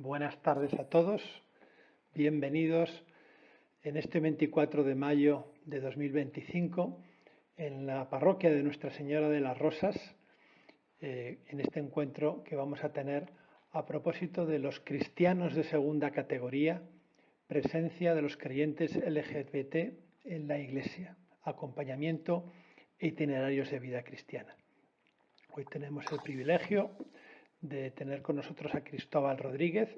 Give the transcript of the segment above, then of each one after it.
Buenas tardes a todos, bienvenidos en este 24 de mayo de 2025 en la parroquia de Nuestra Señora de las Rosas, en este encuentro que vamos a tener a propósito de los cristianos de segunda categoría, presencia de los creyentes LGBT en la Iglesia, acompañamiento e itinerarios de vida cristiana. Hoy tenemos el privilegio de tener con nosotros a Cristóbal Rodríguez,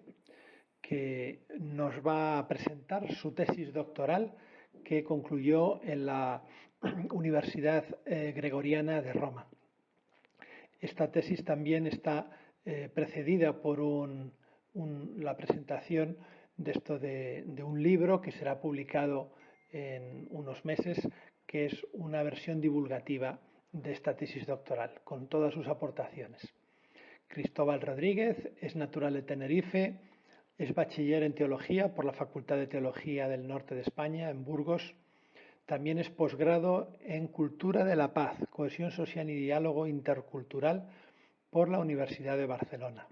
que nos va a presentar su tesis doctoral que concluyó en la Universidad Gregoriana de Roma. Esta tesis también está precedida por la presentación de un libro que será publicado en unos meses, que es una versión divulgativa de esta tesis doctoral, con todas sus aportaciones. Cristóbal Rodríguez es natural de Tenerife, es bachiller en Teología por la Facultad de Teología del Norte de España, en Burgos. También es posgrado en Cultura de la Paz, Cohesión Social y Diálogo Intercultural por la Universidad de Barcelona.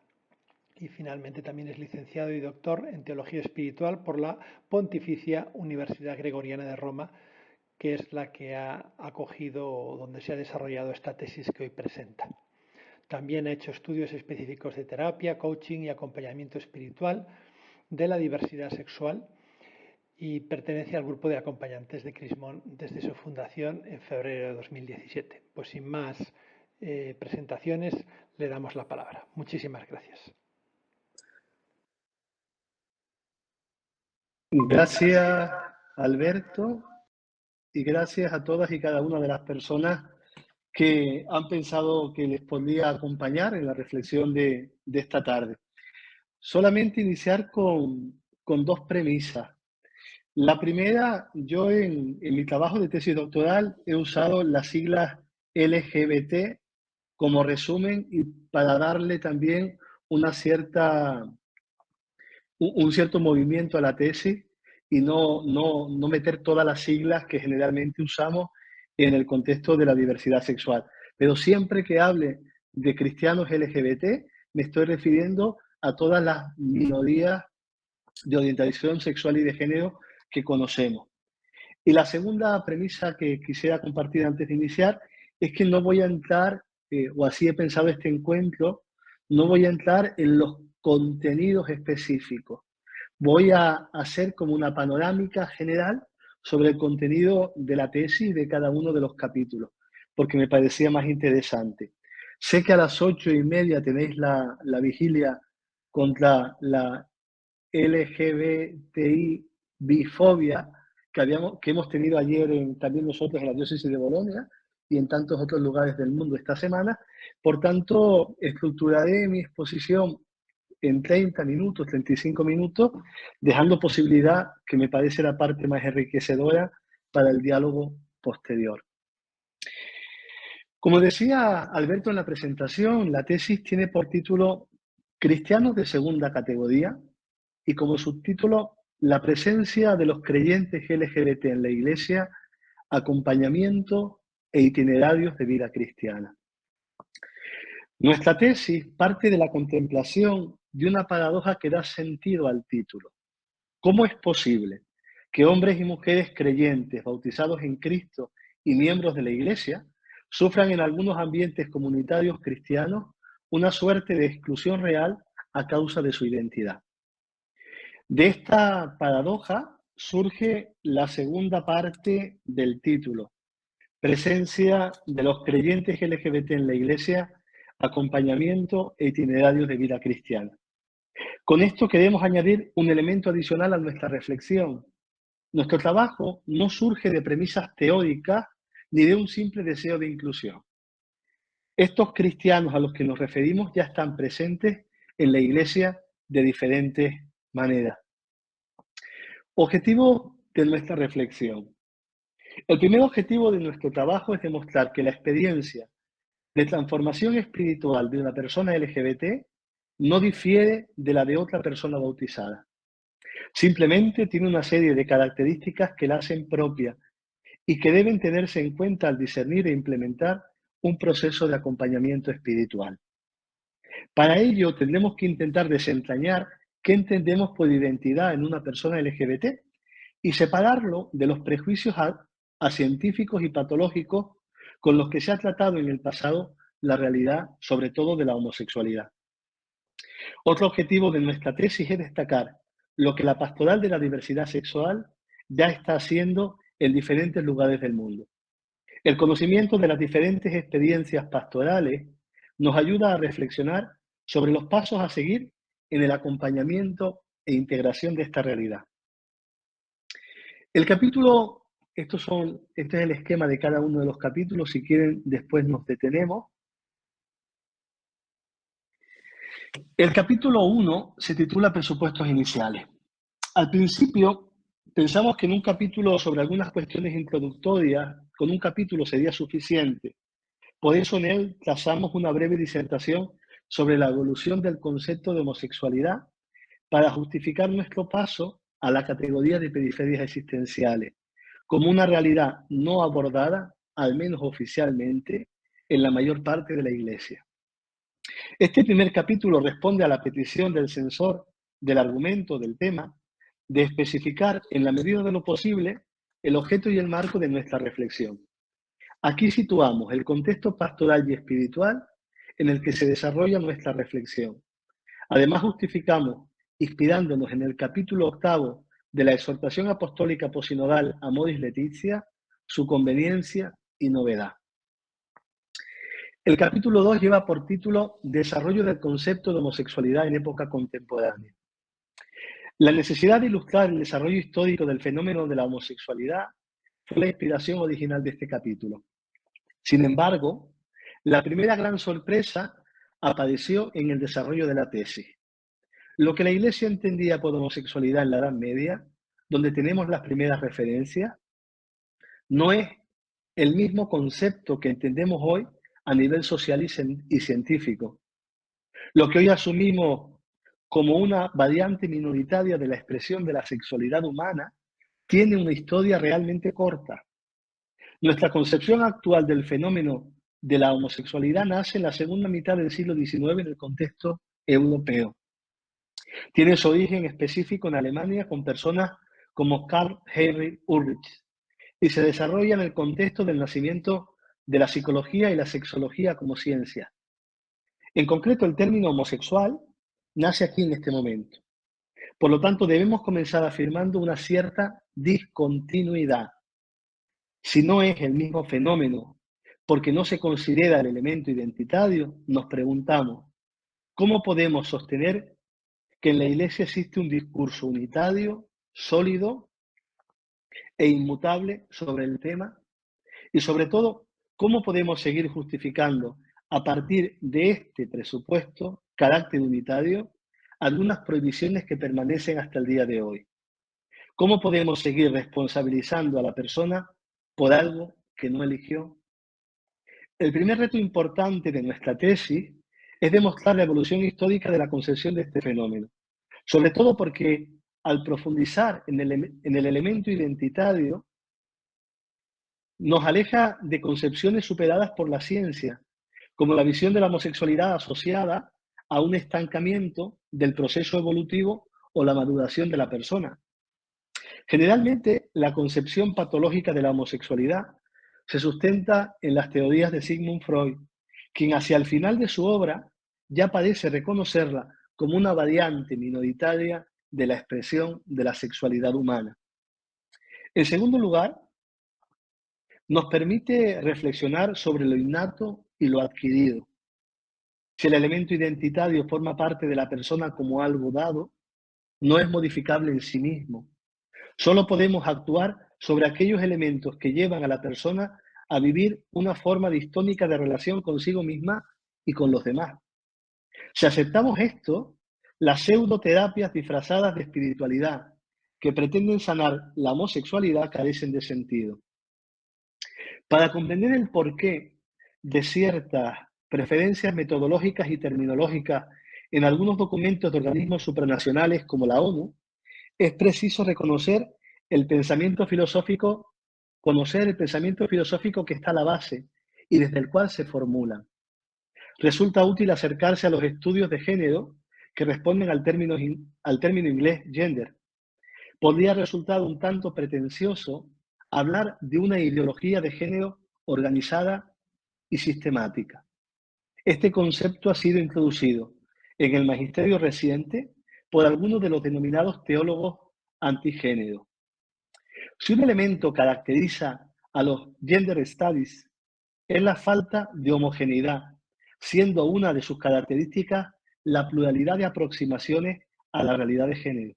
Y finalmente también es licenciado y doctor en Teología Espiritual por la Pontificia Universidad Gregoriana de Roma, que es la que ha acogido, donde se ha desarrollado esta tesis que hoy presenta. También ha hecho estudios específicos de terapia, coaching y acompañamiento espiritual de la diversidad sexual y pertenece al grupo de acompañantes de Crismón desde su fundación en febrero de 2017. Pues sin más presentaciones, le damos la palabra. Muchísimas gracias. Gracias, Alberto, y gracias a todas y cada una de las personas que han pensado que les podía acompañar en la reflexión de esta tarde. Solamente iniciar con dos premisas. La primera, yo en mi trabajo de tesis doctoral he usado las siglas LGBT como resumen y para darle también un cierto movimiento a la tesis y no meter todas las siglas que generalmente usamos en el contexto de la diversidad sexual. Pero siempre que hable de cristianos LGBT, me estoy refiriendo a todas las minorías de orientación sexual y de género que conocemos. Y la segunda premisa que quisiera compartir antes de iniciar es que no voy a entrar, o así he pensado este encuentro, no voy a entrar en los contenidos específicos. Voy a hacer como una panorámica general sobre el contenido de la tesis de cada uno de los capítulos, porque me parecía más interesante. Sé que a las 8:30 tenéis la vigilia contra la LGBTI bifobia que hemos tenido ayer también nosotros en la diócesis de Bolonia y en tantos otros lugares del mundo esta semana. Por tanto, estructuraré mi exposición en 30 minutos, 35 minutos, dejando posibilidad, que me parece la parte más enriquecedora, para el diálogo posterior. Como decía Alberto en la presentación, la tesis tiene por título Cristianos de segunda categoría y como subtítulo La presencia de los creyentes LGBT en la Iglesia, acompañamiento e itinerarios de vida cristiana. Nuestra tesis parte de la contemplación de una paradoja que da sentido al título. ¿Cómo es posible que hombres y mujeres creyentes, bautizados en Cristo y miembros de la Iglesia, sufran en algunos ambientes comunitarios cristianos una suerte de exclusión real a causa de su identidad? De esta paradoja surge la segunda parte del título, presencia de los creyentes LGBT en la Iglesia, acompañamiento e itinerarios de vida cristiana. Con esto queremos añadir un elemento adicional a nuestra reflexión. Nuestro trabajo no surge de premisas teóricas ni de un simple deseo de inclusión. Estos cristianos a los que nos referimos ya están presentes en la Iglesia de diferentes maneras. Objetivo de nuestra reflexión. El primer objetivo de nuestro trabajo es demostrar que la experiencia de transformación espiritual de una persona LGBT no difiere de la de otra persona bautizada. Simplemente tiene una serie de características que la hacen propia y que deben tenerse en cuenta al discernir e implementar un proceso de acompañamiento espiritual. Para ello tendremos que intentar desentrañar qué entendemos por identidad en una persona LGBT y separarlo de los prejuicios a científicos y patológicos con los que se ha tratado en el pasado la realidad, sobre todo de la homosexualidad. Otro objetivo de nuestra tesis es destacar lo que la pastoral de la diversidad sexual ya está haciendo en diferentes lugares del mundo. El conocimiento de las diferentes experiencias pastorales nos ayuda a reflexionar sobre los pasos a seguir en el acompañamiento e integración de esta realidad. El capítulo, este es el esquema de cada uno de los capítulos, si quieren después nos detenemos. El capítulo 1 se titula Presupuestos iniciales. Al principio pensamos que en un capítulo sobre algunas cuestiones introductorias, con un capítulo sería suficiente. Por eso en él trazamos una breve disertación sobre la evolución del concepto de homosexualidad para justificar nuestro paso a la categoría de periferias existenciales, como una realidad no abordada, al menos oficialmente, en la mayor parte de la Iglesia. Este primer capítulo responde a la petición del censor del argumento del tema de especificar, en la medida de lo posible, el objeto y el marco de nuestra reflexión. Aquí situamos el contexto pastoral y espiritual en el que se desarrolla nuestra reflexión. Además, justificamos, inspirándonos en el capítulo 8 de la exhortación apostólica posinodal Amoris Laetitia, su conveniencia y novedad. El capítulo 2 lleva por título Desarrollo del concepto de homosexualidad en época contemporánea. La necesidad de ilustrar el desarrollo histórico del fenómeno de la homosexualidad fue la inspiración original de este capítulo. Sin embargo, la primera gran sorpresa apareció en el desarrollo de la tesis. Lo que la Iglesia entendía por homosexualidad en la Edad Media, donde tenemos las primeras referencias, no es el mismo concepto que entendemos hoy a nivel social y científico. Lo que hoy asumimos como una variante minoritaria de la expresión de la sexualidad humana tiene una historia realmente corta. Nuestra concepción actual del fenómeno de la homosexualidad nace en la segunda mitad del siglo XIX en el contexto europeo. Tiene su origen específico en Alemania con personas como Karl Heinrich Ulrich y se desarrolla en el contexto del nacimiento de la psicología y la sexología como ciencia. En concreto, el término homosexual nace aquí en este momento. Por lo tanto, debemos comenzar afirmando una cierta discontinuidad. Si no es el mismo fenómeno, porque no se considera el elemento identitario, nos preguntamos, ¿cómo podemos sostener que en la Iglesia existe un discurso unitario, sólido e inmutable sobre el tema? Y sobre todo, ¿cómo podemos seguir justificando a partir de este presupuesto, carácter unitario, algunas prohibiciones que permanecen hasta el día de hoy? ¿Cómo podemos seguir responsabilizando a la persona por algo que no eligió? El primer reto importante de nuestra tesis es demostrar la evolución histórica de la concepción de este fenómeno, sobre todo porque al profundizar en el elemento identitario, nos aleja de concepciones superadas por la ciencia, como la visión de la homosexualidad asociada a un estancamiento del proceso evolutivo o la maduración de la persona. Generalmente, la concepción patológica de la homosexualidad se sustenta en las teorías de Sigmund Freud, quien hacia el final de su obra ya parece reconocerla como una variante minoritaria de la expresión de la sexualidad humana. En segundo lugar, nos permite reflexionar sobre lo innato y lo adquirido. Si el elemento identitario forma parte de la persona como algo dado, no es modificable en sí mismo. Solo podemos actuar sobre aquellos elementos que llevan a la persona a vivir una forma distónica de relación consigo misma y con los demás. Si aceptamos esto, las pseudoterapias disfrazadas de espiritualidad que pretenden sanar la homosexualidad carecen de sentido. Para comprender el porqué de ciertas preferencias metodológicas y terminológicas en algunos documentos de organismos supranacionales como la ONU, es preciso conocer el pensamiento filosófico que está a la base y desde el cual se formulan. Resulta útil acercarse a los estudios de género que responden al término inglés gender. Podría resultar un tanto pretencioso hablar de una ideología de género organizada y sistemática. Este concepto ha sido introducido en el magisterio reciente por algunos de los denominados teólogos antigénero. Si un elemento caracteriza a los gender studies es la falta de homogeneidad, siendo una de sus características la pluralidad de aproximaciones a la realidad de género.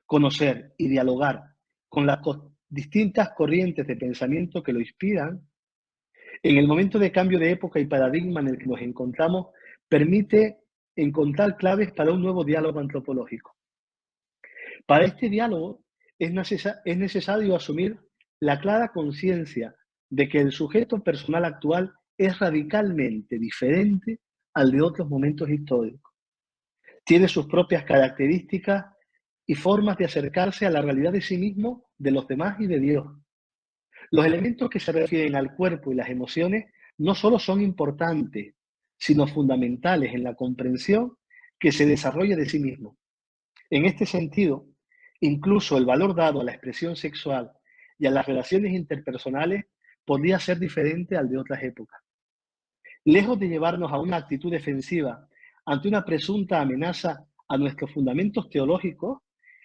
Conocer y dialogar con las distintas corrientes de pensamiento que lo inspiran, en el momento de cambio de época y paradigma en el que nos encontramos, permite encontrar claves para un nuevo diálogo antropológico. Para este diálogo es necesario asumir la clara conciencia de que el sujeto personal actual es radicalmente diferente al de otros momentos históricos. Tiene sus propias características y formas de acercarse a la realidad de sí mismo, de los demás y de Dios. Los elementos que se refieren al cuerpo y las emociones no solo son importantes, sino fundamentales en la comprensión que se desarrolla de sí mismo. En este sentido, incluso el valor dado a la expresión sexual y a las relaciones interpersonales podría ser diferente al de otras épocas. Lejos de llevarnos a una actitud defensiva ante una presunta amenaza a nuestros fundamentos teológicos,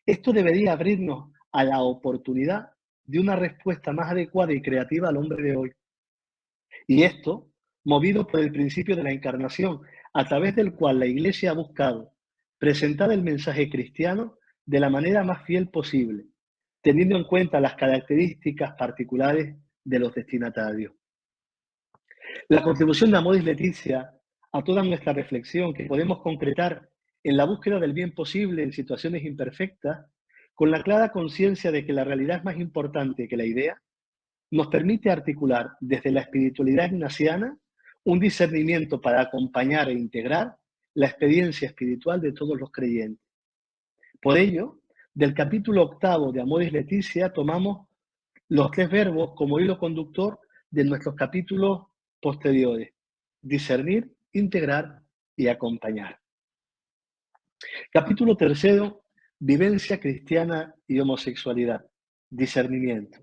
esto debería abrirnos a la oportunidad de una respuesta más adecuada y creativa al hombre de hoy. Y esto, movido por el principio de la encarnación, a través del cual la Iglesia ha buscado presentar el mensaje cristiano de la manera más fiel posible, teniendo en cuenta las características particulares de los destinatarios. La contribución de Amoris Laetitia a toda nuestra reflexión, que podemos concretar en la búsqueda del bien posible en situaciones imperfectas, con la clara conciencia de que la realidad es más importante que la idea, nos permite articular desde la espiritualidad ignaciana un discernimiento para acompañar e integrar la experiencia espiritual de todos los creyentes. Por ello, del capítulo 8 de Amoris Laetitia tomamos los 3 verbos como hilo conductor de nuestros capítulos posteriores: discernir, integrar y acompañar. Capítulo 3: vivencia cristiana y homosexualidad, discernimiento.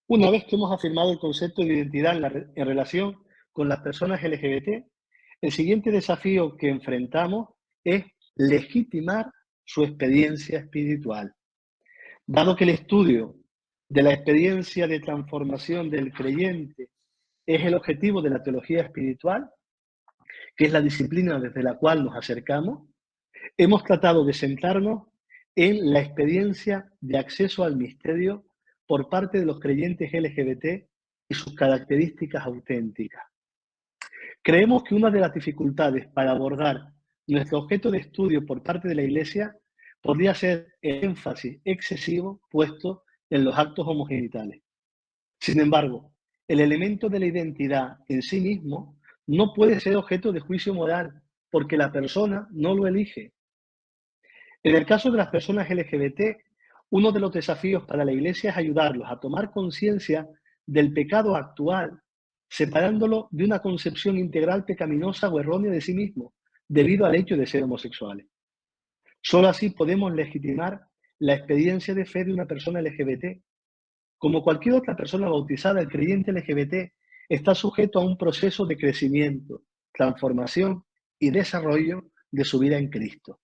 Una vez que hemos afirmado el concepto de identidad en relación con las personas LGBT, el siguiente desafío que enfrentamos es legitimar su experiencia espiritual. Dado que el estudio de la experiencia de transformación del creyente es el objetivo de la teología espiritual, que es la disciplina desde la cual nos acercamos, hemos tratado de centrarnos en la experiencia de acceso al misterio por parte de los creyentes LGBT y sus características auténticas. Creemos que una de las dificultades para abordar nuestro objeto de estudio por parte de la Iglesia podría ser el énfasis excesivo puesto en los actos homogenitales. Sin embargo, el elemento de la identidad en sí mismo no puede ser objeto de juicio moral porque la persona no lo elige. En el caso de las personas LGBT, uno de los desafíos para la Iglesia es ayudarlos a tomar conciencia del pecado actual, separándolo de una concepción integral pecaminosa o errónea de sí mismo, debido al hecho de ser homosexuales. Solo así podemos legitimar la experiencia de fe de una persona LGBT. Como cualquier otra persona bautizada, el creyente LGBT está sujeto a un proceso de crecimiento, transformación y desarrollo de su vida en Cristo.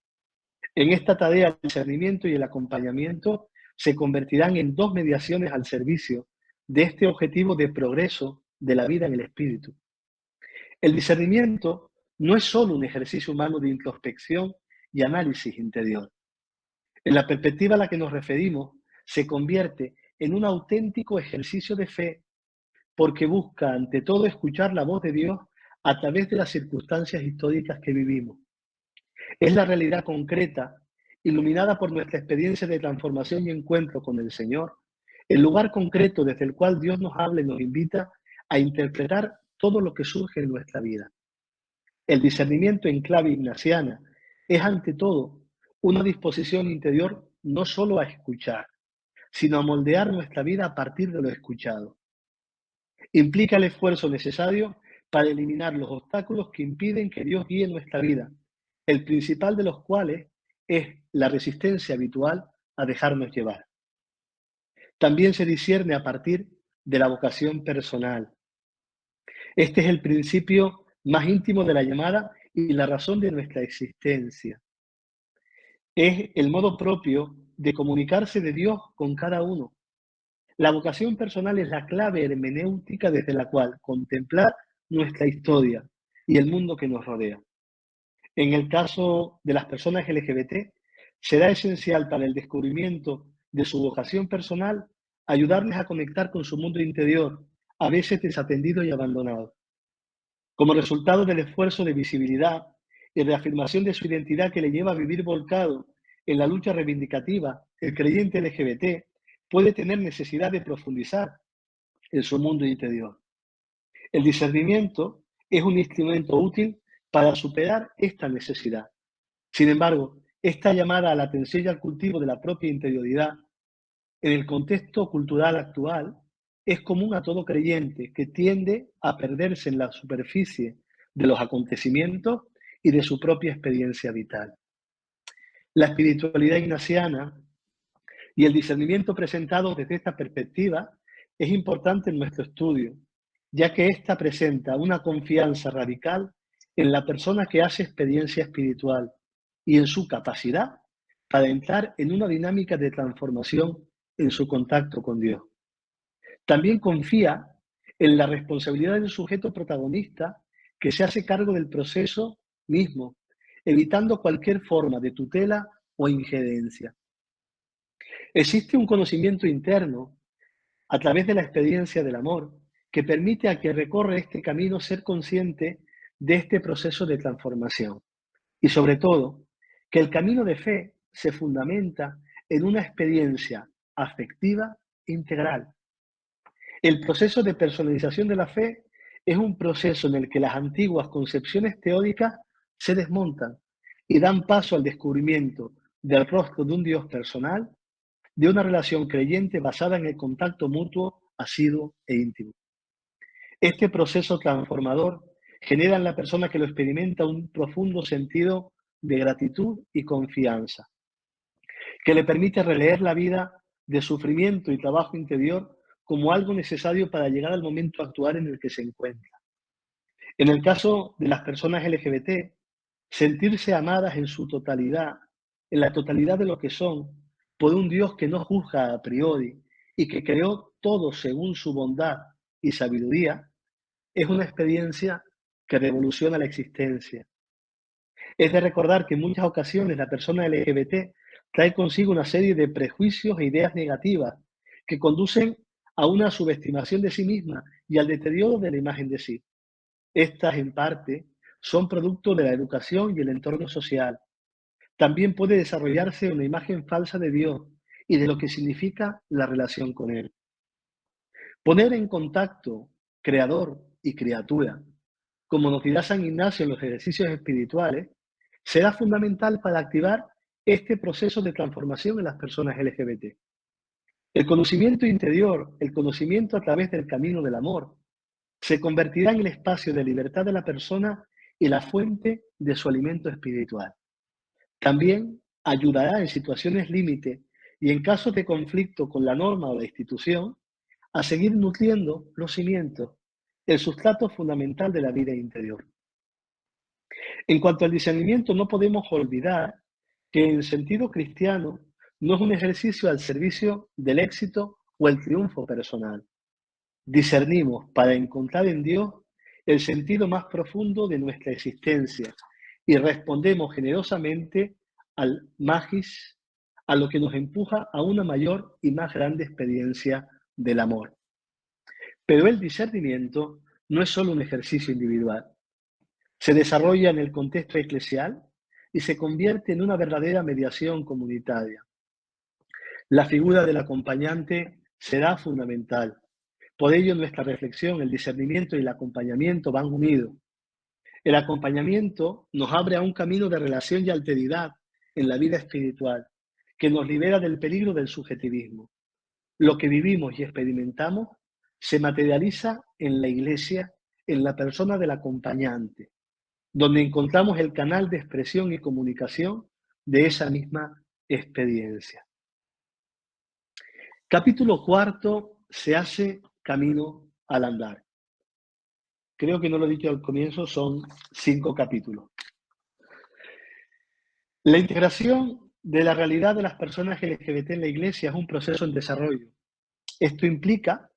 En esta tarea, el discernimiento y el acompañamiento se convertirán en 2 mediaciones al servicio de este objetivo de progreso de la vida en el Espíritu. El discernimiento no es solo un ejercicio humano de introspección y análisis interior. En la perspectiva a la que nos referimos, se convierte en un auténtico ejercicio de fe porque busca ante todo escuchar la voz de Dios a través de las circunstancias históricas que vivimos. Es la realidad concreta, iluminada por nuestra experiencia de transformación y encuentro con el Señor, el lugar concreto desde el cual Dios nos habla y nos invita a interpretar todo lo que surge en nuestra vida. El discernimiento en clave ignaciana es ante todo una disposición interior no solo a escuchar, sino a moldear nuestra vida a partir de lo escuchado. Implica el esfuerzo necesario para eliminar los obstáculos que impiden que Dios guíe nuestra vida el principal de los cuales es la resistencia habitual a dejarnos llevar. También se discierne a partir de la vocación personal. Este es el principio más íntimo de la llamada y la razón de nuestra existencia. Es el modo propio de comunicarse de Dios con cada uno. La vocación personal es la clave hermenéutica desde la cual contemplar nuestra historia y el mundo que nos rodea. En el caso de las personas LGBT, será esencial para el descubrimiento de su vocación personal ayudarles a conectar con su mundo interior, a veces desatendido y abandonado. Como resultado del esfuerzo de visibilidad y reafirmación de su identidad que le lleva a vivir volcado en la lucha reivindicativa, el creyente LGBT puede tener necesidad de profundizar en su mundo interior. El discernimiento es un instrumento útil para superar esta necesidad. Sin embargo, esta llamada a la atención y al cultivo de la propia interioridad en el contexto cultural actual es común a todo creyente que tiende a perderse en la superficie de los acontecimientos y de su propia experiencia vital. La espiritualidad ignaciana y el discernimiento presentado desde esta perspectiva es importante en nuestro estudio, ya que ésta presenta una confianza radical en la persona que hace experiencia espiritual y en su capacidad para entrar en una dinámica de transformación en su contacto con Dios. También confía en la responsabilidad del sujeto protagonista que se hace cargo del proceso mismo, evitando cualquier forma de tutela o injerencia. Existe un conocimiento interno a través de la experiencia del amor que permite a quien recorre este camino ser consciente de este proceso de transformación. Y sobre todo, que el camino de fe se fundamenta en una experiencia afectiva integral. El proceso de personalización de la fe es un proceso en el que las antiguas concepciones teóricas se desmontan y dan paso al descubrimiento del rostro de un Dios personal, de una relación creyente basada en el contacto mutuo, asiduo e íntimo. Este proceso transformador genera en la persona que lo experimenta un profundo sentido de gratitud y confianza, que le permite releer la vida de sufrimiento y trabajo interior como algo necesario para llegar al momento actual en el que se encuentra. En el caso de las personas LGBT, sentirse amadas en su totalidad, en la totalidad de lo que son, por un Dios que no juzga a priori y que creó todo según su bondad y sabiduría, es una experiencia que revoluciona la existencia. Es de recordar que en muchas ocasiones la persona LGBT trae consigo una serie de prejuicios e ideas negativas que conducen a una subestimación de sí misma y al deterioro de la imagen de sí. Estas, en parte, son producto de la educación y el entorno social. También puede desarrollarse una imagen falsa de Dios y de lo que significa la relación con Él. Poner en contacto creador y criatura, como nos dirá San Ignacio en los ejercicios espirituales, será fundamental para activar este proceso de transformación en las personas LGBT. El conocimiento interior, el conocimiento a través del camino del amor, se convertirá en el espacio de libertad de la persona y la fuente de su alimento espiritual. También ayudará en situaciones límite y en casos de conflicto con la norma o la institución a seguir nutriendo los cimientos, el sustrato fundamental de la vida interior. En cuanto al discernimiento, no podemos olvidar que en sentido cristiano no es un ejercicio al servicio del éxito o el triunfo personal. Discernimos para encontrar en Dios el sentido más profundo de nuestra existencia y respondemos generosamente al magis, a lo que nos empuja a una mayor y más grande experiencia del amor. Pero el discernimiento no es solo un ejercicio individual. Se desarrolla en el contexto eclesial y se convierte en una verdadera mediación comunitaria. La figura del acompañante será fundamental. Por ello, en nuestra reflexión, el discernimiento y el acompañamiento van unidos. El acompañamiento nos abre a un camino de relación y alteridad en la vida espiritual, que nos libera del peligro del subjetivismo. Lo que vivimos y experimentamos se materializa en la Iglesia, en la persona del acompañante. donde encontramos el canal de expresión y comunicación de esa misma experiencia. Capítulo cuarto, se hace camino al andar. Creo que no lo he dicho al comienzo, son 5 capítulos. La integración de la realidad de las personas LGBT en la Iglesia es un proceso en desarrollo. Esto implica,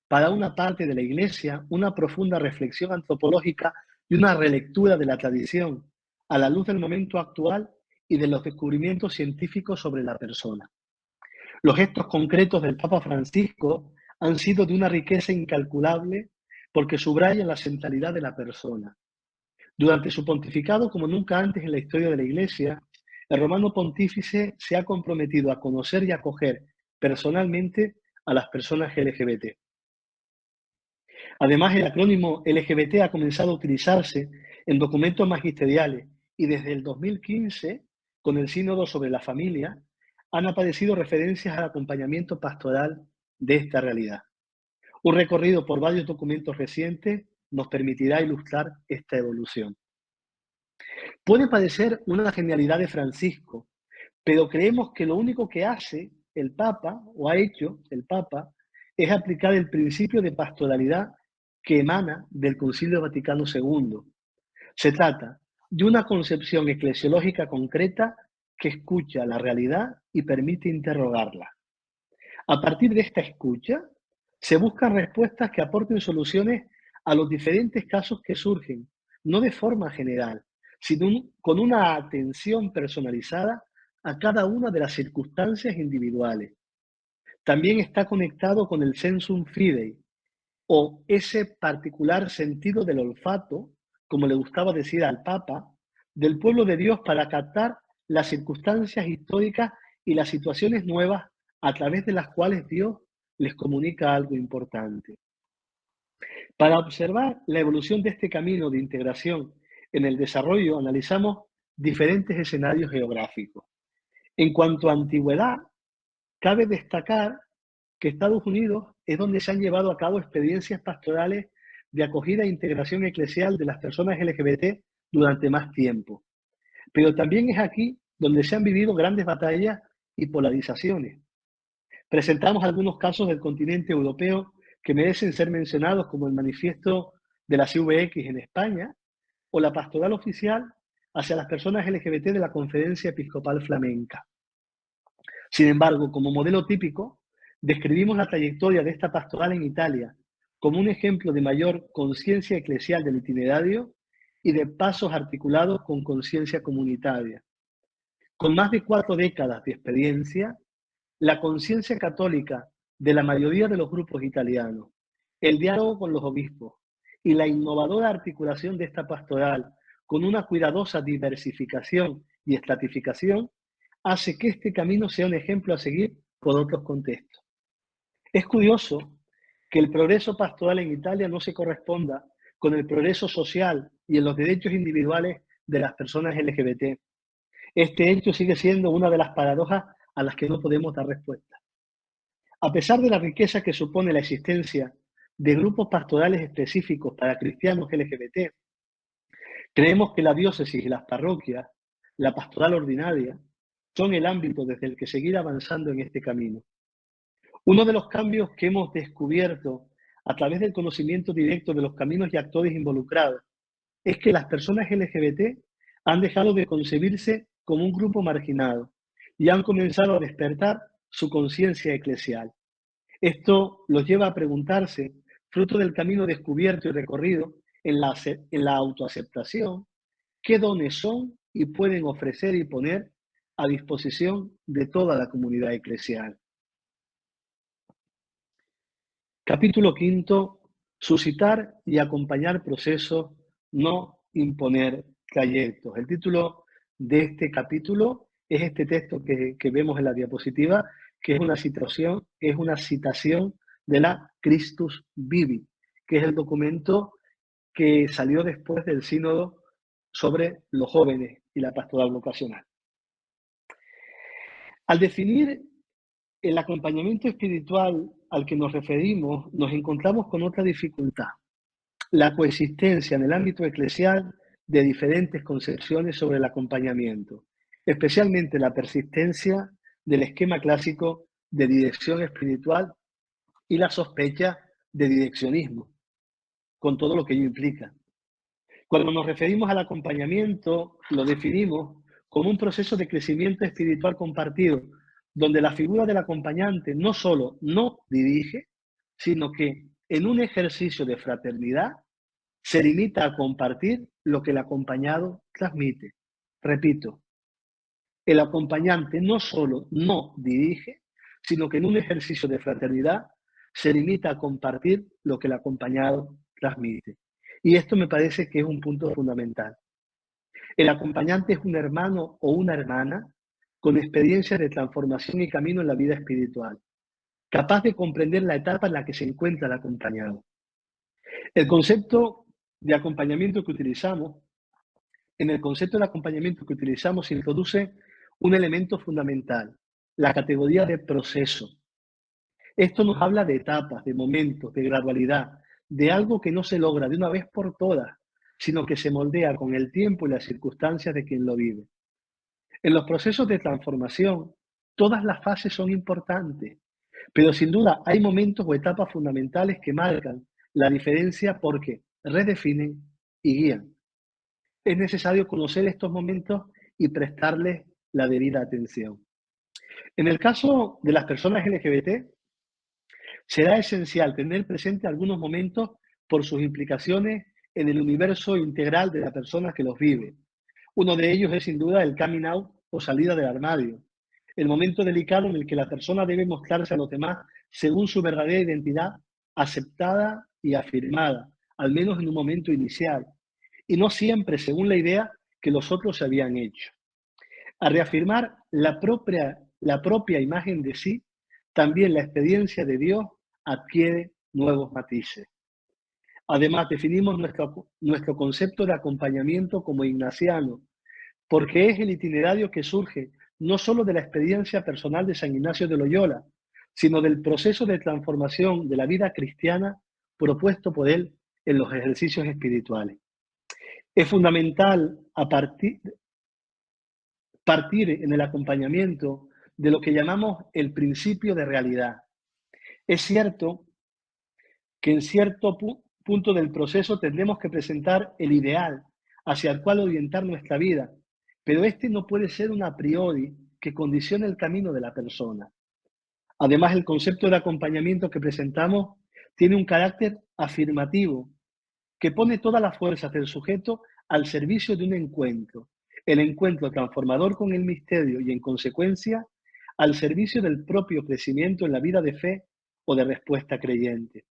para una parte de la Iglesia, una profunda reflexión antropológica y una relectura de la tradición a la luz del momento actual y de los descubrimientos científicos sobre la persona. Los gestos concretos del Papa Francisco han sido de una riqueza incalculable porque subrayan la centralidad de la persona. Durante su pontificado, como nunca antes en la historia de la Iglesia, el romano pontífice se ha comprometido a conocer y acoger personalmente a las personas LGBT. Además, el acrónimo LGBT ha comenzado a utilizarse en documentos magisteriales y desde el 2015, con el Sínodo sobre la Familia, han aparecido referencias al acompañamiento pastoral de esta realidad. Un recorrido por varios documentos recientes nos permitirá ilustrar esta evolución. Puede parecer una genialidad de Francisco, pero creemos que lo único que hace el Papa, o ha hecho el Papa, es aplicar el principio de pastoralidad que emana del Concilio Vaticano II. Se trata de una concepción eclesiológica concreta que escucha la realidad y permite interrogarla. A partir de esta escucha, se buscan respuestas que aporten soluciones a los diferentes casos que surgen, no de forma general, sino con una atención personalizada a cada una de las circunstancias individuales. También está conectado con el sensum fidei, o ese particular sentido del olfato, como le gustaba decir al Papa, del pueblo de Dios para captar las circunstancias históricas y las situaciones nuevas a través de las cuales Dios les comunica algo importante. Para observar la evolución de este camino de integración en el desarrollo, analizamos diferentes escenarios geográficos. En cuanto a antigüedad, cabe destacar que Estados Unidos es donde se han llevado a cabo experiencias pastorales de acogida e integración eclesial de las personas LGBT durante más tiempo. Pero también es aquí donde se han vivido grandes batallas y polarizaciones. Presentamos algunos casos del continente europeo que merecen ser mencionados, como el manifiesto de la CVX en España o la pastoral oficial hacia las personas LGBT de la Conferencia Episcopal Flamenca. Sin embargo, como modelo típico, describimos la trayectoria de esta pastoral en Italia como un ejemplo de mayor conciencia eclesial del itinerario y de pasos articulados con conciencia comunitaria. Con más de 4 décadas de experiencia, la conciencia católica de la mayoría de los grupos italianos, el diálogo con los obispos y la innovadora articulación de esta pastoral con una cuidadosa diversificación y estratificación hace que este camino sea un ejemplo a seguir por otros contextos. Es curioso que el progreso pastoral en Italia no se corresponda con el progreso social y en los derechos individuales de las personas LGBT. Este hecho sigue siendo una de las paradojas a las que no podemos dar respuesta. A pesar de la riqueza que supone la existencia de grupos pastorales específicos para cristianos LGBT, creemos que la diócesis y las parroquias, la pastoral ordinaria, son el ámbito desde el que seguir avanzando en este camino. Uno de los cambios que hemos descubierto a través del conocimiento directo de los caminos y actores involucrados es que las personas LGBT han dejado de concebirse como un grupo marginado y han comenzado a despertar su conciencia eclesial. Esto los lleva a preguntarse, fruto del camino descubierto y recorrido en la autoaceptación, qué dones son y pueden ofrecer y poner a disposición de toda la comunidad eclesial. Capítulo quinto, suscitar y acompañar procesos, no imponer trayectos. El título de este capítulo es este texto que vemos en la diapositiva, que es una citación de la Christus Vivi, que es el documento que salió después del sínodo sobre los jóvenes y la pastoral vocacional. Al definir el acompañamiento espiritual al que nos referimos, nos encontramos con otra dificultad: la coexistencia en el ámbito eclesial de diferentes concepciones sobre el acompañamiento, especialmente la persistencia del esquema clásico de dirección espiritual y la sospecha de direccionismo, con todo lo que ello implica. Cuando nos referimos al acompañamiento, lo definimos como un proceso de crecimiento espiritual compartido, donde la figura del acompañante no solo no dirige, sino que en un ejercicio de fraternidad se limita a compartir lo que el acompañado transmite. Repito, el acompañante no solo no dirige, sino que en un ejercicio de fraternidad se limita a compartir lo que el acompañado transmite. Y esto me parece que es un punto fundamental. El acompañante es un hermano o una hermana con experiencia de transformación y camino en la vida espiritual, capaz de comprender la etapa en la que se encuentra el acompañado. El concepto de acompañamiento que utilizamos, en el concepto de acompañamiento que utilizamos se introduce un elemento fundamental, la categoría de proceso. Esto nos habla de etapas, de momentos, de gradualidad, de algo que no se logra de una vez por todas, sino que se moldea con el tiempo y las circunstancias de quien lo vive. En los procesos de transformación, todas las fases son importantes, pero sin duda hay momentos o etapas fundamentales que marcan la diferencia porque redefinen y guían. Es necesario conocer estos momentos y prestarles la debida atención. En el caso de las personas LGBT, será esencial tener presente algunos momentos por sus implicaciones en el universo integral de la persona que los vive. Uno de ellos es sin duda el coming out o salida del armario, el momento delicado en el que la persona debe mostrarse a los demás según su verdadera identidad, aceptada y afirmada, al menos en un momento inicial, y no siempre según la idea que los otros se habían hecho. A reafirmar la propia imagen de sí, también la experiencia de Dios adquiere nuevos matices. Además, definimos nuestro concepto de acompañamiento como ignaciano, porque es el itinerario que surge no solo de la experiencia personal de San Ignacio de Loyola, sino del proceso de transformación de la vida cristiana propuesto por él en los ejercicios espirituales. Es fundamental partir en el acompañamiento de lo que llamamos el principio de realidad. Es cierto que en cierto punto del proceso tendremos que presentar el ideal hacia el cual orientar nuestra vida, pero este no puede ser un a priori que condicione el camino de la persona. Además, el concepto de acompañamiento que presentamos tiene un carácter afirmativo que pone todas las fuerzas del sujeto al servicio de un encuentro, el encuentro transformador con el misterio y, en consecuencia, al servicio del propio crecimiento en la vida de fe o de respuesta creyente.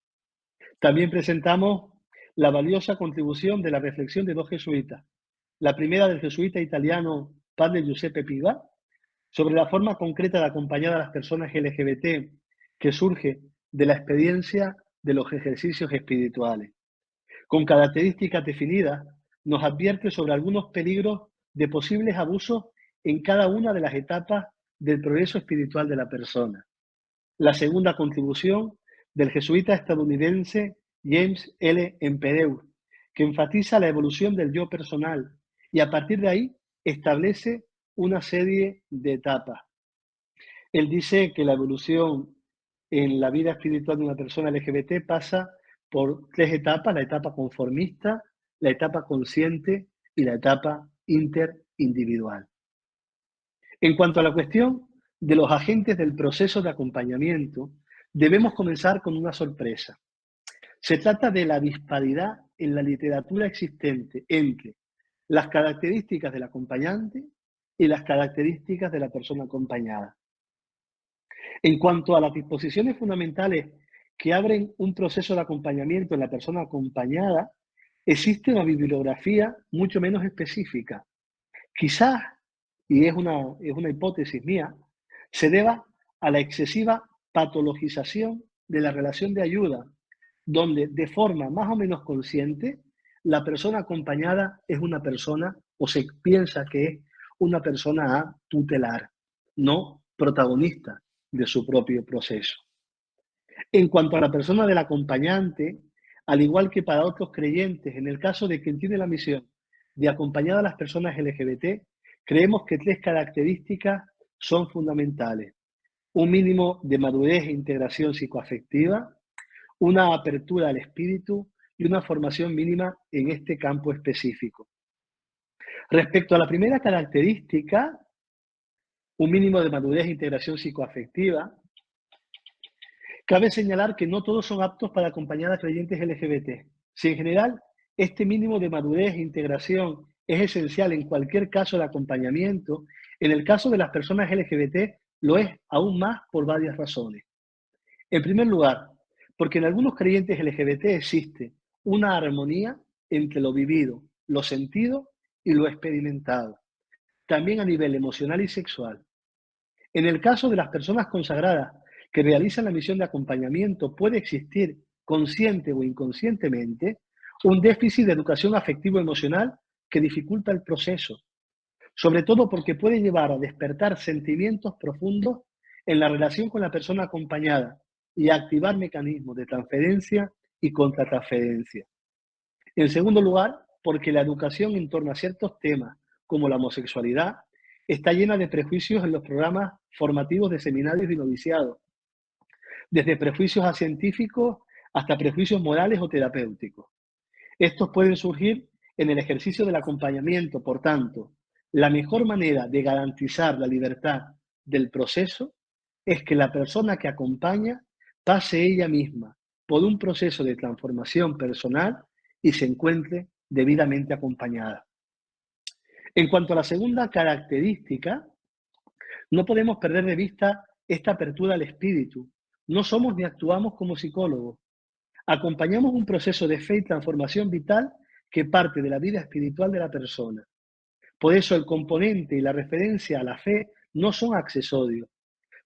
También presentamos la valiosa contribución de la reflexión de dos jesuitas, la primera del jesuita italiano padre Giuseppe Piva, sobre la forma concreta de acompañar a las personas LGBT que surge de la experiencia de los ejercicios espirituales. Con características definidas, nos advierte sobre algunos peligros de posibles abusos en cada una de las etapas del progreso espiritual de la persona. La segunda contribución del jesuita estadounidense James L. Empedeu, que enfatiza la evolución del yo personal y a partir de ahí establece una serie de etapas. Él dice que la evolución en la vida espiritual de una persona LGBT pasa por tres etapas: la etapa conformista, la etapa consciente y la etapa interindividual. En cuanto a la cuestión de los agentes del proceso de acompañamiento, debemos comenzar con una sorpresa. Se trata de la disparidad en la literatura existente entre las características del acompañante y las características de la persona acompañada. En cuanto a las disposiciones fundamentales que abren un proceso de acompañamiento en la persona acompañada, existe una bibliografía mucho menos específica. Quizás, y es una hipótesis mía, se deba a la excesiva patologización de la relación de ayuda, donde de forma más o menos consciente la persona acompañada es una persona, o se piensa que es una persona a tutelar, no protagonista de su propio proceso. En cuanto a la persona del acompañante, al igual que para otros creyentes, en el caso de quien tiene la misión de acompañar a las personas LGBT, creemos que 3 características son fundamentales: un mínimo de madurez e integración psicoafectiva, una apertura al espíritu y una formación mínima en este campo específico. Respecto a la primera característica, un mínimo de madurez e integración psicoafectiva, cabe señalar que no todos son aptos para acompañar a creyentes LGBT. Si en general este mínimo de madurez e integración es esencial en cualquier caso de acompañamiento, en el caso de las personas LGBT lo es aún más por varias razones. En primer lugar, porque en algunos creyentes LGBT existe una armonía entre lo vivido, lo sentido y lo experimentado, también a nivel emocional y sexual. En el caso de las personas consagradas que realizan la misión de acompañamiento, puede existir, consciente o inconscientemente, un déficit de educación afectivo-emocional que dificulta el proceso, sobre todo porque puede llevar a despertar sentimientos profundos en la relación con la persona acompañada y a activar mecanismos de transferencia y contratransferencia. En segundo lugar, porque la educación en torno a ciertos temas, como la homosexualidad, está llena de prejuicios en los programas formativos de seminarios y noviciados, desde prejuicios científicos hasta prejuicios morales o terapéuticos. Estos pueden surgir en el ejercicio del acompañamiento. Por tanto, la mejor manera de garantizar la libertad del proceso es que la persona que acompaña pase ella misma por un proceso de transformación personal y se encuentre debidamente acompañada. En cuanto a la segunda característica, no podemos perder de vista esta apertura al espíritu. No somos ni actuamos como psicólogos. Acompañamos un proceso de fe y transformación vital que parte de la vida espiritual de la persona. Por eso el componente y la referencia a la fe no son accesorios.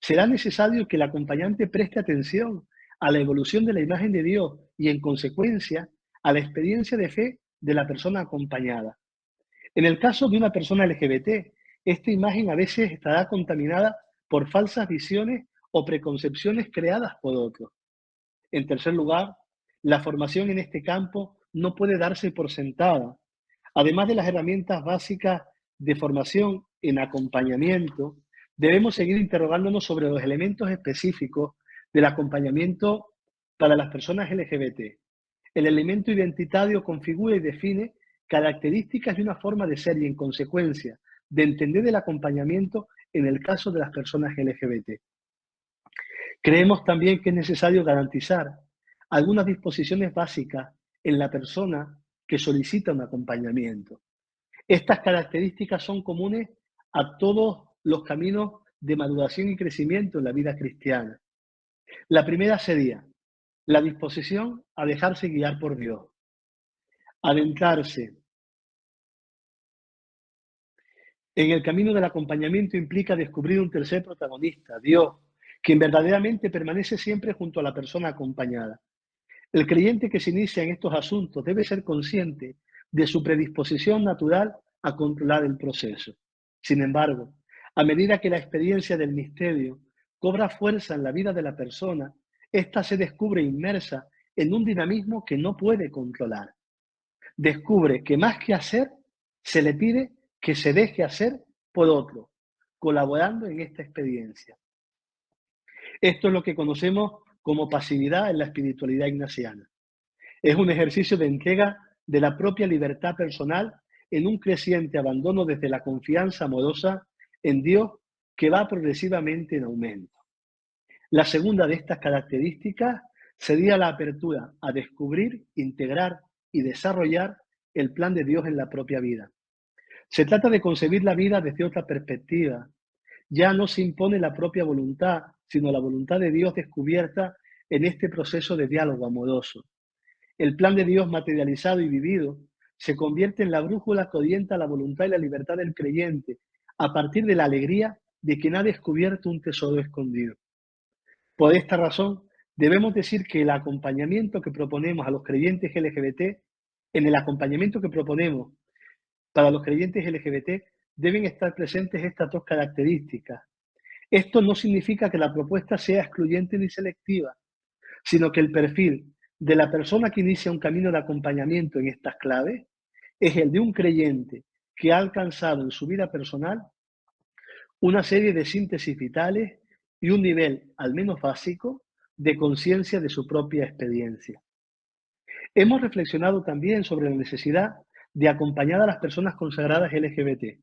Será necesario que el acompañante preste atención a la evolución de la imagen de Dios y, en consecuencia, a la experiencia de fe de la persona acompañada. En el caso de una persona LGBT, esta imagen a veces estará contaminada por falsas visiones o preconcepciones creadas por otros. En tercer lugar, la formación en este campo no puede darse por sentada. Además de las herramientas básicas de formación en acompañamiento, debemos seguir interrogándonos sobre los elementos específicos del acompañamiento para las personas LGBT. El elemento identitario configura y define características y una forma de ser y, en consecuencia, de entender el acompañamiento en el caso de las personas LGBT. Creemos también que es necesario garantizar algunas disposiciones básicas en la persona que solicita un acompañamiento. Estas características son comunes a todos los caminos de maduración y crecimiento en la vida cristiana. La primera sería la disposición a dejarse guiar por Dios, adentrarse en el camino del acompañamiento implica descubrir un tercer protagonista, Dios, quien verdaderamente permanece siempre junto a la persona acompañada. El creyente que se inicia en estos asuntos debe ser consciente de su predisposición natural a controlar el proceso. Sin embargo, a medida que la experiencia del misterio cobra fuerza en la vida de la persona, ésta se descubre inmersa en un dinamismo que no puede controlar. Descubre que más que hacer, se le pide que se deje hacer por otro, colaborando en esta experiencia. Esto es lo que conocemos como pasividad en la espiritualidad ignaciana. Es un ejercicio de entrega de la propia libertad personal en un creciente abandono desde la confianza amorosa en Dios que va progresivamente en aumento. La segunda de estas características sería la apertura a descubrir, integrar y desarrollar el plan de Dios en la propia vida. Se trata de concebir la vida desde otra perspectiva. Ya no se impone la propia voluntad, sino la voluntad de Dios descubierta en este proceso de diálogo amoroso. El plan de Dios materializado y vivido se convierte en la brújula que orienta la voluntad y la libertad del creyente a partir de la alegría de quien ha descubierto un tesoro escondido. Por esta razón, debemos decir que el acompañamiento que proponemos a los creyentes LGBT, en el acompañamiento que proponemos para los creyentes LGBT, deben estar presentes estas dos características. Esto no significa que la propuesta sea excluyente ni selectiva, sino que el perfil de la persona que inicia un camino de acompañamiento en estas claves es el de un creyente que ha alcanzado en su vida personal una serie de síntesis vitales y un nivel, al menos básico, de conciencia de su propia experiencia. Hemos reflexionado también sobre la necesidad de acompañar a las personas consagradas LGBT,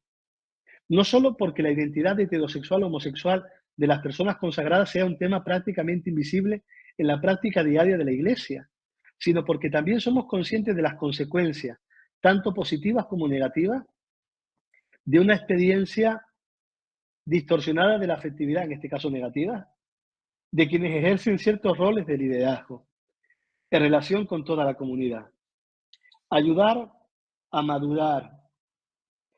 no solo porque la identidad heterosexual o homosexual de las personas consagradas sea un tema prácticamente invisible en la práctica diaria de la Iglesia, sino porque también somos conscientes de las consecuencias, tanto positivas como negativas, de una experiencia distorsionada de la afectividad, en este caso negativa, de quienes ejercen ciertos roles de liderazgo en relación con toda la comunidad. Ayudar a madurar,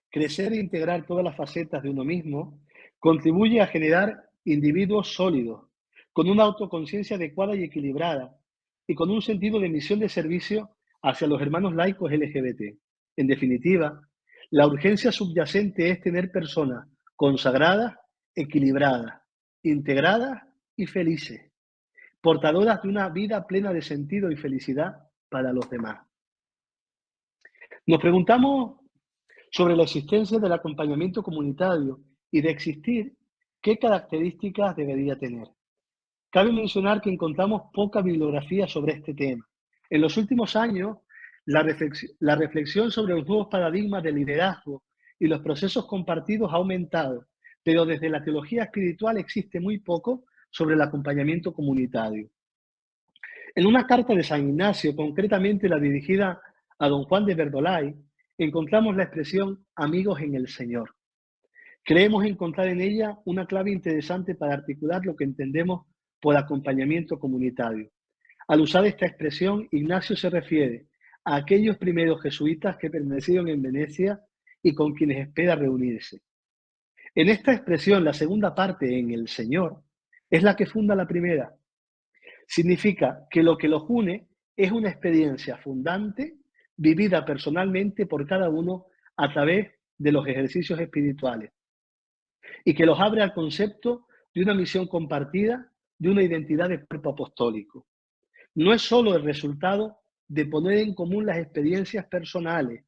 crecer e integrar todas las facetas de uno mismo contribuye a generar individuos sólidos, con una autoconciencia adecuada y equilibrada, y con un sentido de misión de servicio hacia los hermanos laicos LGBT. En definitiva, la urgencia subyacente es tener personas consagradas, equilibradas, integradas y felices, portadoras de una vida plena de sentido y felicidad para los demás. Nos preguntamos sobre la existencia del acompañamiento comunitario y de existir, ¿qué características debería tener? Cabe mencionar que encontramos poca bibliografía sobre este tema. En los últimos años, la reflexión sobre los nuevos paradigmas de liderazgo y los procesos compartidos ha aumentado, pero desde la teología espiritual existe muy poco sobre el acompañamiento comunitario. En una carta de San Ignacio, concretamente la dirigida a don Juan de Verdolay, encontramos la expresión amigos en el Señor. Creemos encontrar en ella una clave interesante para articular lo que entendemos por acompañamiento comunitario. Al usar esta expresión, Ignacio se refiere a aquellos primeros jesuitas que permanecieron en Venecia y con quienes espera reunirse. En esta expresión, la segunda parte, en el Señor, es la que funda la primera. Significa que lo que los une es una experiencia fundante vivida personalmente por cada uno a través de los ejercicios espirituales y que los abre al concepto de una misión compartida, de una identidad de cuerpo apostólico. No es solo el resultado de poner en común las experiencias personales.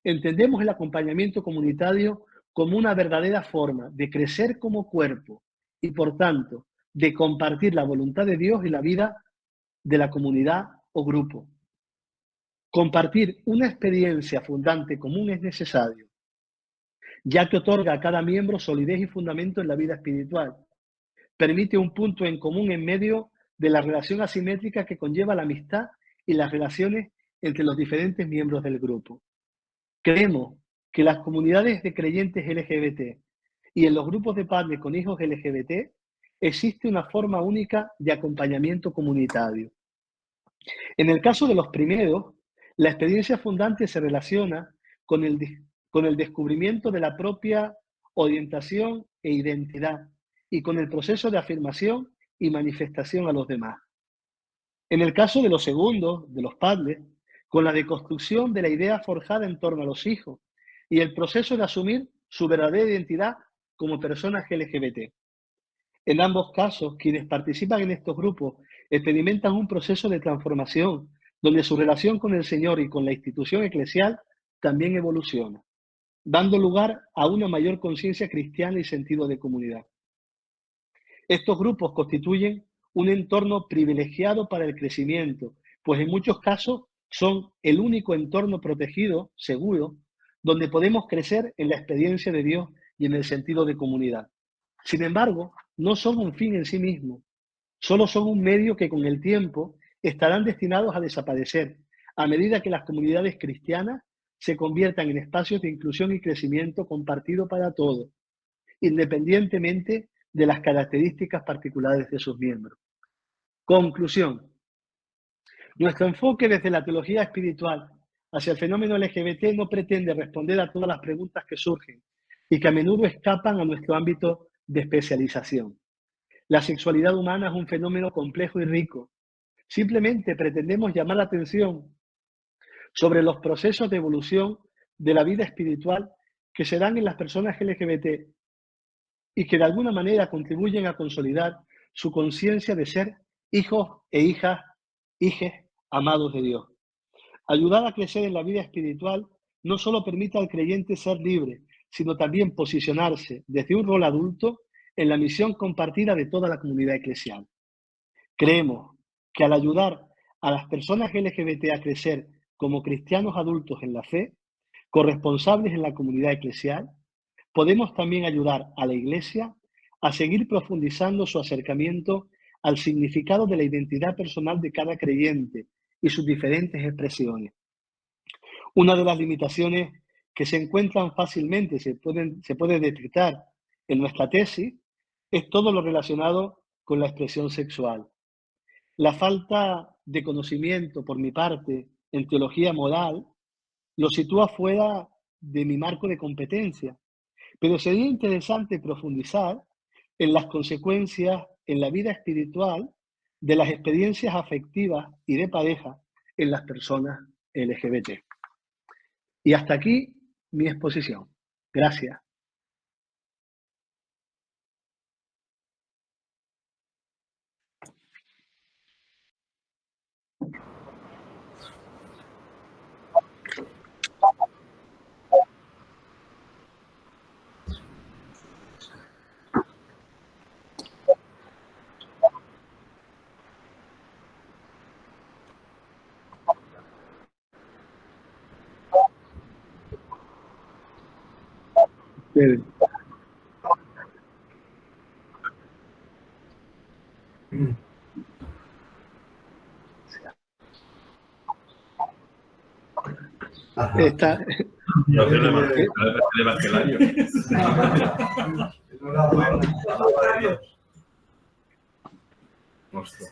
Entendemos el acompañamiento comunitario como una verdadera forma de crecer como cuerpo y, por tanto, de compartir la voluntad de Dios y la vida de la comunidad o grupo. Compartir una experiencia fundante común es necesario, ya que otorga a cada miembro solidez y fundamento en la vida espiritual. Permite un punto en común en medio de la relación asimétrica que conlleva la amistad y las relaciones entre los diferentes miembros del grupo. Creemos que las comunidades de creyentes LGBT y en los grupos de padres con hijos LGBT existe una forma única de acompañamiento comunitario. En el caso de los primeros, la experiencia fundante se relaciona con el descubrimiento de la propia orientación e identidad y con el proceso de afirmación y manifestación a los demás. En el caso de los segundos, de los padres, con la deconstrucción de la idea forjada en torno a los hijos y el proceso de asumir su verdadera identidad como personas LGBT. En ambos casos, quienes participan en estos grupos experimentan un proceso de transformación donde su relación con el Señor y con la institución eclesial también evoluciona, dando lugar a una mayor conciencia cristiana y sentido de comunidad. Estos grupos constituyen un entorno privilegiado para el crecimiento, pues en muchos casos son el único entorno protegido, seguro, donde podemos crecer en la experiencia de Dios y en el sentido de comunidad. Sin embargo, no son un fin en sí mismo, solo son un medio que con el tiempo estarán destinados a desaparecer a medida que las comunidades cristianas se conviertan en espacios de inclusión y crecimiento compartido para todos, independientemente de las características particulares de sus miembros. Conclusión. Nuestro enfoque desde la teología espiritual hacia el fenómeno LGBT no pretende responder a todas las preguntas que surgen y que a menudo escapan a nuestro ámbito de especialización. La sexualidad humana es un fenómeno complejo y rico. Simplemente pretendemos llamar la atención sobre los procesos de evolución de la vida espiritual que se dan en las personas LGBT y que de alguna manera contribuyen a consolidar su conciencia de ser hijos e hijas, hijes amados de Dios. Ayudar a crecer en la vida espiritual no solo permite al creyente ser libre, sino también posicionarse desde un rol adulto en la misión compartida de toda la comunidad eclesial. Creemos que al ayudar a las personas LGBT a crecer como cristianos adultos en la fe, corresponsables en la comunidad eclesial, podemos también ayudar a la Iglesia a seguir profundizando su acercamiento al significado de la identidad personal de cada creyente y sus diferentes expresiones. Una de las limitaciones que se encuentran fácilmente, se puede detectar en nuestra tesis, es todo lo relacionado con la expresión sexual. La falta de conocimiento, por mi parte, en teología moral, lo sitúa fuera de mi marco de competencia, pero sería interesante profundizar en las consecuencias en la vida espiritual de las experiencias afectivas y de pareja en las personas LGBT. Y hasta aquí mi exposición. Gracias. Esta, no tiene más que el año. Ostras.